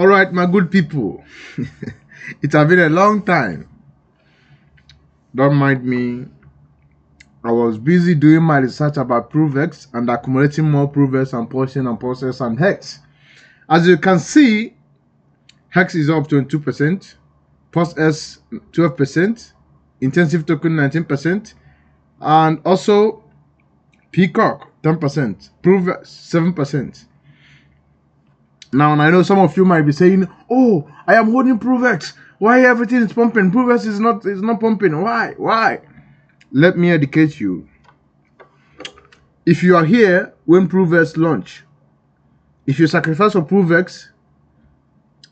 All right, my good people. It has been a long time. Don't mind me. I was busy doing my research about PROVEX and accumulating more PROVEX and portion and process and hex. As you can see, hex is up 22%, POS 12%, intensive token 19%, and also Peacock 10%, PROVEX 7%. Now, I know some of you might be saying, "Oh, I am holding PROVEX. Why everything is pumping? PROVEX is not pumping. Why?" Let me educate you. If you are here when PROVEX launch, if you sacrifice for PROVEX,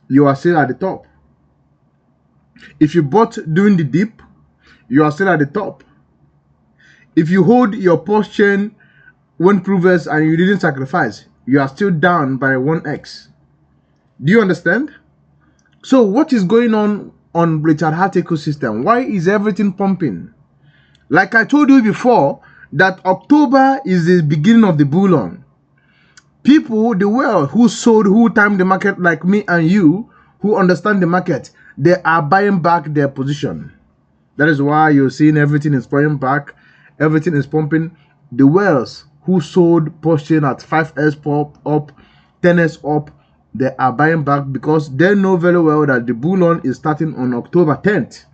you are still at the top. If you bought during the dip, you are still at the top. If you hold your POS chain when PROVEX and you didn't sacrifice, you are still down by 1x. Do you understand? So what is going on Richard Heart ecosystem? Why is everything pumping? Like I told you before, that October is the beginning of the bull run. People, the world, who sold, who timed the market like me and you, who understand the market, they are buying back their position. That is why you're seeing everything is buying back, everything is pumping. The whales who sold portion at 5s pop up, 10s up, they are buying back because they know very well that the bull run is starting on October 10th.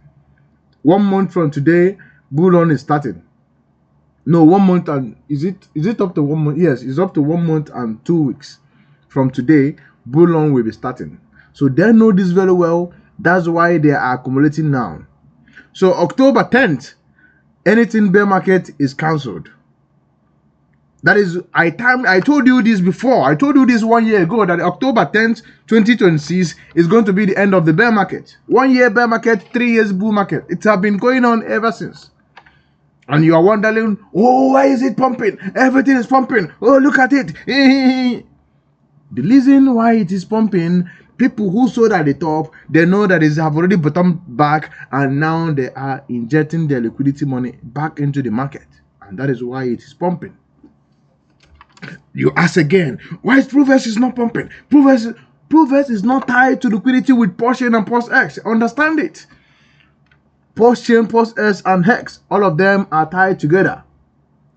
1 month from today, bull run is starting. No, 1 month and is it up to 1 month? Yes, it's up to 1 month and 2 weeks from today. Bull run will be starting. So they know this very well. That's why they are accumulating now. So October 10th, anything bear market is cancelled. That is, I told you this before. I told you this 1 year ago that October 10th, 2026 is going to be the end of the bear market. 1 year bear market, 3 years bull market. It has been going on ever since. And you are wondering, oh, why is it pumping? Everything is pumping. Oh, look at it. The reason why it is pumping, people who sold at the top, they know that it have already bottomed back and now they are injecting their liquidity money back into the market. And that is why it is pumping. You ask again, why is PROVEX is not pumping? PROVEX is not tied to liquidity with POS chain and POS X. Understand it. POS chain, POS S, and hex, all of them are tied together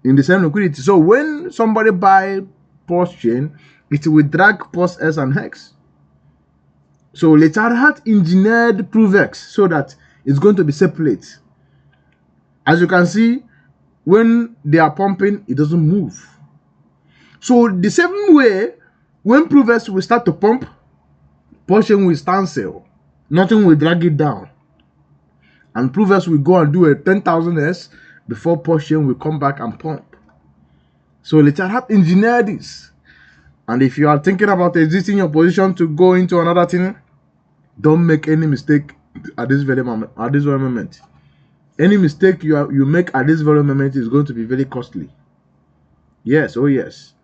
in the same liquidity. So when somebody buy POS chain, it will drag POS S and hex. So Richard Heart engineered PROVEX so that it's going to be separate. As you can see, when they are pumping, it doesn't move. So the same way, when PROVEX will start to pump, POS chain will stand still. Nothing will drag it down. And PROVEX will go and do a 10,000s before POS chain will come back and pump. So Richard Heart engineered this. And if you are thinking about exiting your position to go into another thing, don't make any mistake at this very moment. Any mistake you make at this very moment is going to be very costly. Yes, oh yes.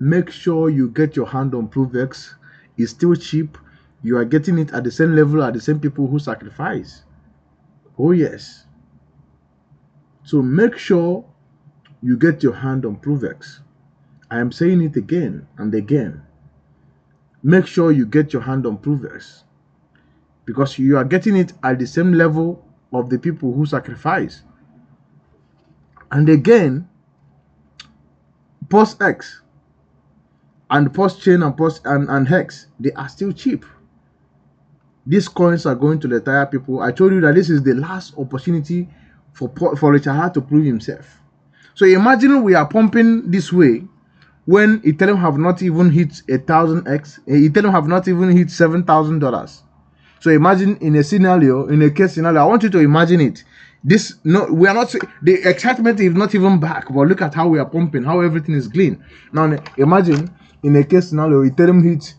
Make sure you get your hand on PROVEX. It's still cheap. You are getting it at the same level as the same people who sacrifice. Oh yes. So make sure you get your hand on PROVEX. I am saying it again and again. Make sure you get your hand on PROVEX because you are getting it at the same level of the people who sacrifice. And again, POS X and POS chain and POS and hex, they are still cheap. These coins are going to retire people. I told you that this is the last opportunity for Richard Heart to prove himself. So imagine we are pumping this way when Ethereum have not even hit 1,000x. Ethereum have not even hit $7,000. So imagine in a case scenario, I want you to imagine it. We are not, the excitement is not even back, but look at how we are pumping, how everything is clean. Now imagine in a case scenario, Ethereum hits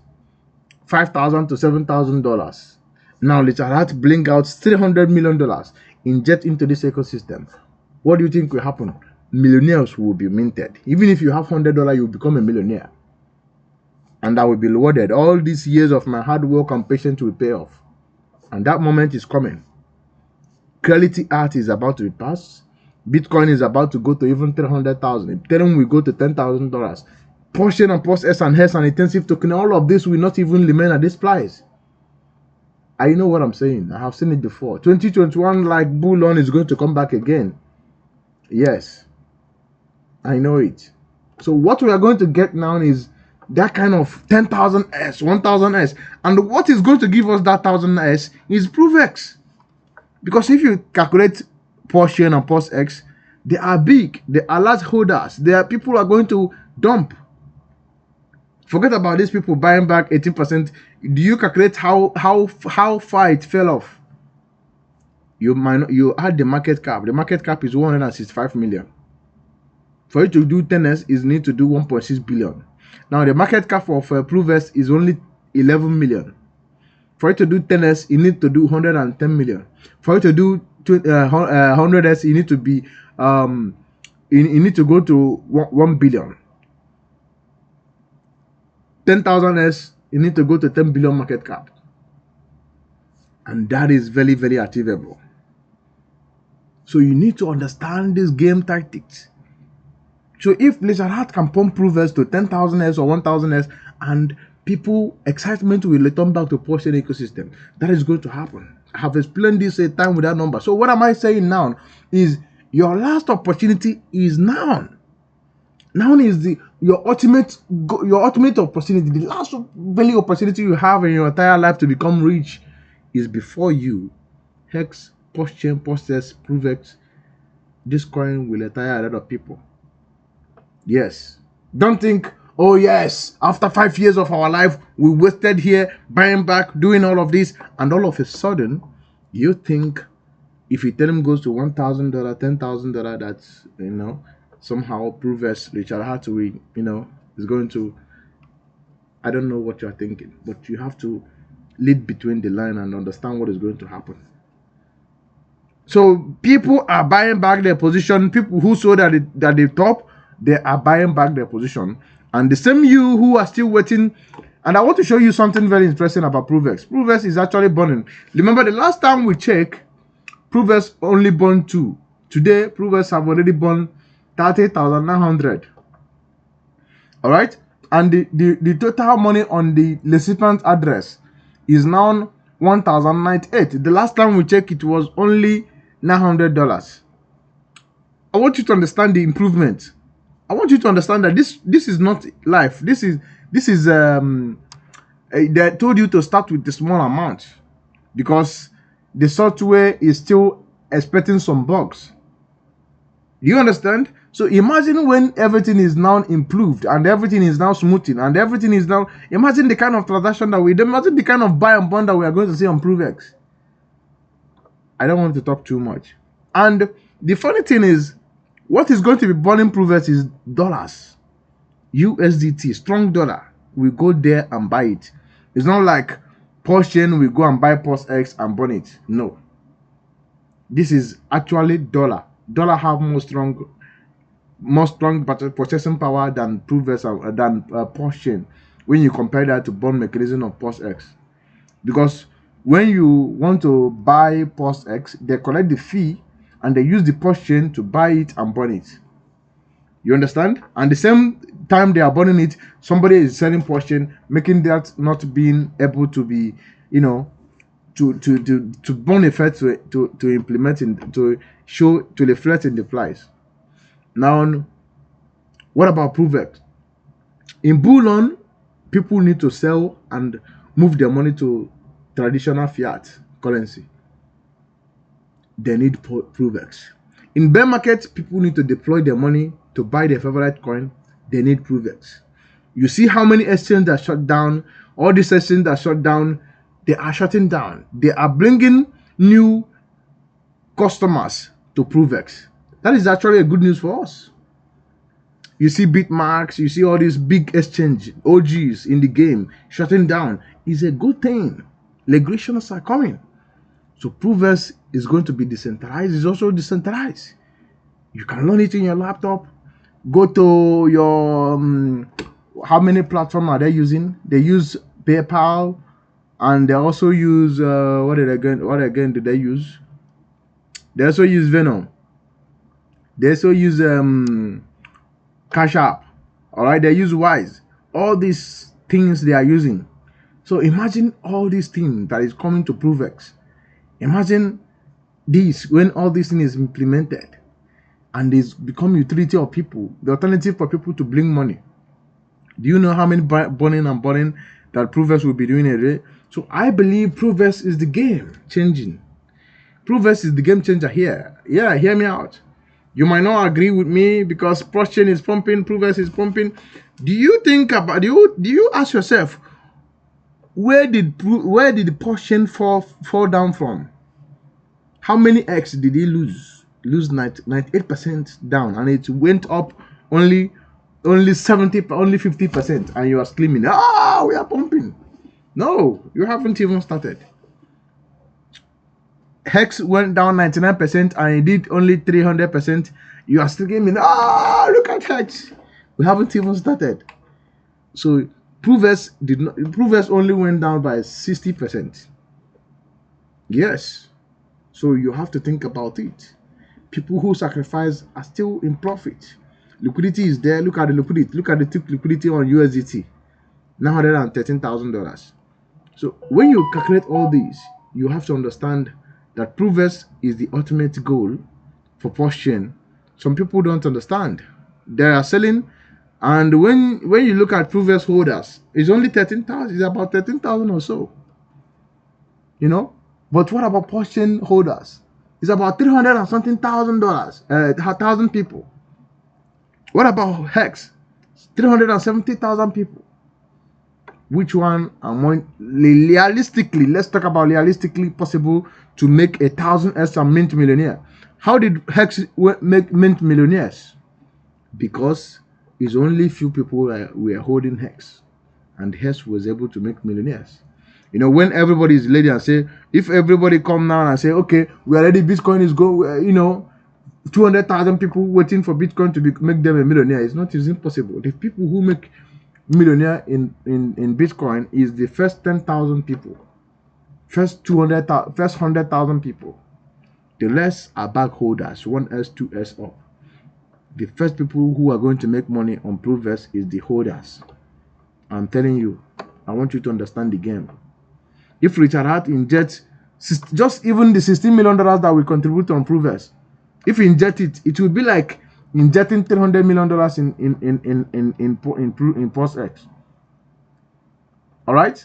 $5,000 to $7,000. Now Richard Heart blink out $300 million, inject into this ecosystem. What do you think will happen? Millionaires will be minted. Even if you have $100, you will become a millionaire. And I will be rewarded. All these years of my hard work and patience will pay off. And that moment is coming. Quality art is about to be passed. Bitcoin is about to go to even 300,000. Ethereum will go to $10,000. POS chain and POS S and HEX and intensive token, all of this will not even remain at this price. I know what I'm saying. I have seen it before. 2021, like bullion is going to come back again. Yes, I know it. So what we are going to get now is that kind of 10,000s, 1,000s, and what is going to give us that 1,000s is PROVEX. Because if you calculate Porsche and POSX, they are big, they are large holders. They are people who are going to dump. Forget about these people buying back 18%. Do you calculate how far it fell off? You add the market cap. The market cap is 165 million. For you to do 10s, is need to do 1.6 billion. Now the market cap of PROVEX is only 11 million. For you to do 10s, you need to do 110 million. For you to do 100s, you need to be you need to go to 1 billion. 10,000s, you need to go to 10 billion market cap. And that is very, very achievable. So you need to understand this game tactics. So if Richard Hart can pump PROVEX to 10,000s or 1,000s, and people excitement will return back to Porsche ecosystem, that is going to happen. I have explained this a time with that number. So what am I saying now is your last opportunity is now. Now is your ultimate opportunity. The last value opportunity you have in your entire life to become rich is before you. Hex, Porsche, POSS, PROVEX. This coin will retire a lot of people. Yes. Don't think, oh yes, after 5 years of our life, we wasted here, buying back, doing all of this, and all of a sudden, you think if Ethereum goes to $1,000, $10,000, that's, somehow PROVEX, Richard Hart, is going to, I don't know what you're thinking, but you have to lead between the line and understand what is going to happen. So people are buying back their position. People who sold at the top, they are buying back their position. And the same you who are still waiting. And I want to show you something very interesting about PROVEX. PROVEX is actually burning. Remember the last time we checked, PROVEX only burned 2. Today, PROVEX have already burned 30,900. All right. And the total money on the recipient address is now 1,098. The last time we checked, it was only $900. I want you to understand the improvement. I want you to understand that this is not life. This is they told you to start with the small amount because the software is still expecting some bugs. Do you understand? So imagine when everything is now improved and everything is now smoothing and everything is now, imagine the kind of transaction that imagine the kind of buy and burn that we are going to see on PROVEX. I don't want to talk too much. And the funny thing is, what is going to be burning PROVEX is dollars. USDT, strong dollar. We go there and buy it. It's not like Porsche, we go and buy POSX and burn it. No. This is actually dollar. Dollar have more strong purchasing power than PROVEX than Porsche when you compare that to burn mechanism of POSX. Because when you want to buy POSX, they collect the fee and they use the Porsche to buy it and burn it. You understand? And the same time they are burning it, somebody is selling Porsche, making that not being able to be, to burn effect to implement in, to show, to reflect in the price. Now, what about PROVEX? In bullion, people need to sell and move their money to traditional fiat currency. They need PROVEX. In bear market, people need to deploy their money to buy their favorite coin. They need PROVEX. You see how many exchanges are shut down. All these exchanges are shut down. They are shutting down. They are bringing new customers to PROVEX. That is actually a good news for us. You see Bitmarks, you see all these big exchange OGs in the game shutting down. It's a good thing. Regulations are coming. So PROVEX is going to be decentralized. It's also decentralized. You can learn it in your laptop. Go to your how many platforms are they using? They use PayPal, and they also use what again did they use? They also use Venom. They also use Cash App. All right, they use Wise. All these things they are using. So imagine all these things that is coming to PROVEX. Imagine this when all this thing is implemented and it's become utility of people, the alternative for people to bring money. Do you know how many burning and burning that PROVEX will be doing a day? So I believe PROVEX is the game changing. PROVEX is the game changer here. Yeah, hear me out. You might not agree with me because Porsche is pumping, PROVEX is pumping. Do you think about do you ask yourself, where did the Porsche fall down from? How many X did he lose? Lose 98% down, and it went up only 70, only 50%, and you are screaming, "Ah, we are pumping!" No, you haven't even started. Hex went down 99% and it did only 300%. You are still screaming, "Ah, look at Hex!" We haven't even started. So PROVEX only went down by 60%. Yes. So you have to think about it. People who sacrifice are still in profit. Liquidity is there. Look at the liquidity. Look at the tick liquidity on USDT. $913,000. So when you calculate all these, you have to understand that PROVEX is the ultimate goal for Porsche. Some people don't understand. They are selling, and when you look at PROVEX holders, it's only 13,000. It's about 13,000 or so. You know. But what about Porsche holders? It's about $300 and something thousand, thousand people. What about Hex? 370,000 people. Which one are more realistically? Let's talk about realistically possible to make 1,000x and mint millionaire. How did Hex make mint millionaires? Because it's only few people were holding Hex, and Hex was able to make millionaires. You know, when everybody is ready and say, if everybody come now and say, okay, we are ready, Bitcoin is go, you know, 200,000 people waiting for Bitcoin to make them a millionaire. It's not impossible. The people who make millionaire in Bitcoin is the first 10,000 people, first 100,000 people. The rest are bag holders, 1S, 2S up. The first people who are going to make money on PROVEX is the holders. I'm telling you, I want you to understand the game. If Richard Hart injects just even the $16 million that we contribute on PROVEX, if he inject it, it will be like injecting $300 million in POSX. All right?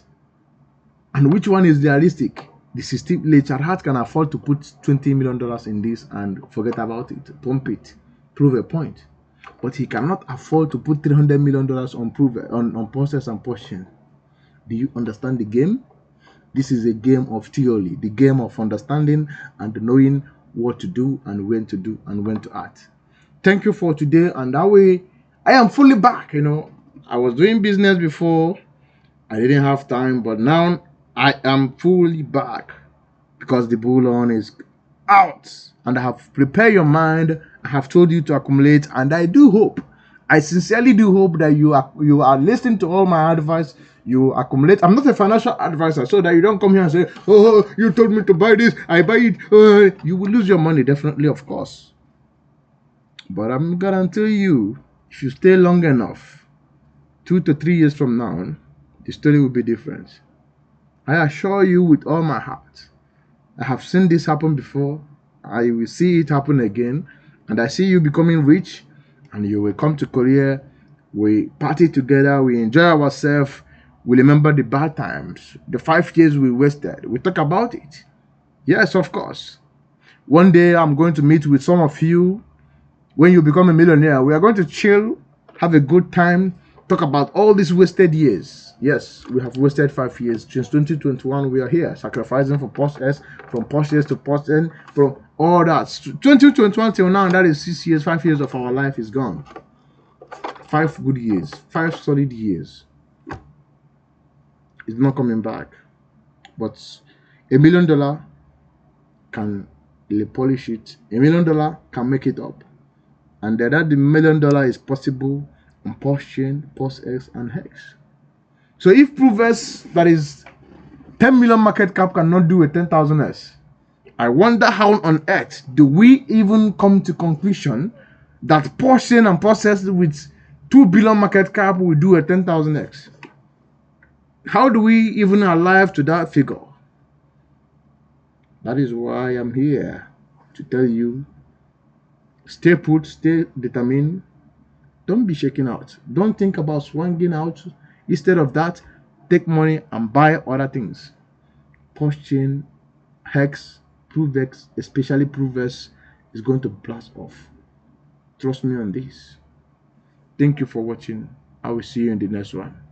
And which one is realistic? The system, Richard Hart can afford to put $20 million in this and forget about it, pump it, prove a point. But he cannot afford to put $300 million on POSX and Porsche. Do you understand the game? This is a game of theory, the game of understanding and knowing what to do and when to do and when to act. Thank you for today, and that way I am fully back. You know, I was doing business before, I didn't have time, but now I am fully back because the bull on is out, and I have prepared your mind. I have told you to accumulate, and I do hope, I sincerely do hope that you are listening to all my advice. You accumulate. I'm not a financial advisor, so that you don't come here and say, "Oh, you told me to buy this, I buy it." You will lose your money, definitely, of course. But I'm guarantee you, if you stay long enough, 2 to 3 years from now, the story will be different. I assure you with all my heart. I have seen this happen before. I will see it happen again. And I see you becoming rich, and you will come to Korea. We party together. We enjoy ourselves. We remember the bad times, the 5 years we wasted. We talk about it. Yes, of course. One day I'm going to meet with some of you. When you become a millionaire, we are going to chill, have a good time, talk about all these wasted years. Yes, we have wasted 5 years. Since 2021, we are here, sacrificing for POSS, from POSS to POSS, from all that. 2021 till now, that is 6 years, 5 years of our life is gone. 5 good years, 5 solid years. It's not coming back. But $1 million can polish it. $1 million can make it up. And that the $1 million is possible on Porsche, POSX, and Hex. So if PROVEX that is 10 million market cap cannot do a 10,000s, I wonder how on earth do we even come to conclusion that Porsche and POSX with 2 billion market cap will do a 10,000x. How do we even alive to that figure? That is why I'm here to tell you, stay put, stay determined. Don't be shaken out. Don't think about swinging out. Instead of that, take money and buy other things. Post chain, Hex, PROVEX, especially PROVEX, is going to blast off. Trust me on this. Thank you for watching. I will see you in the next one.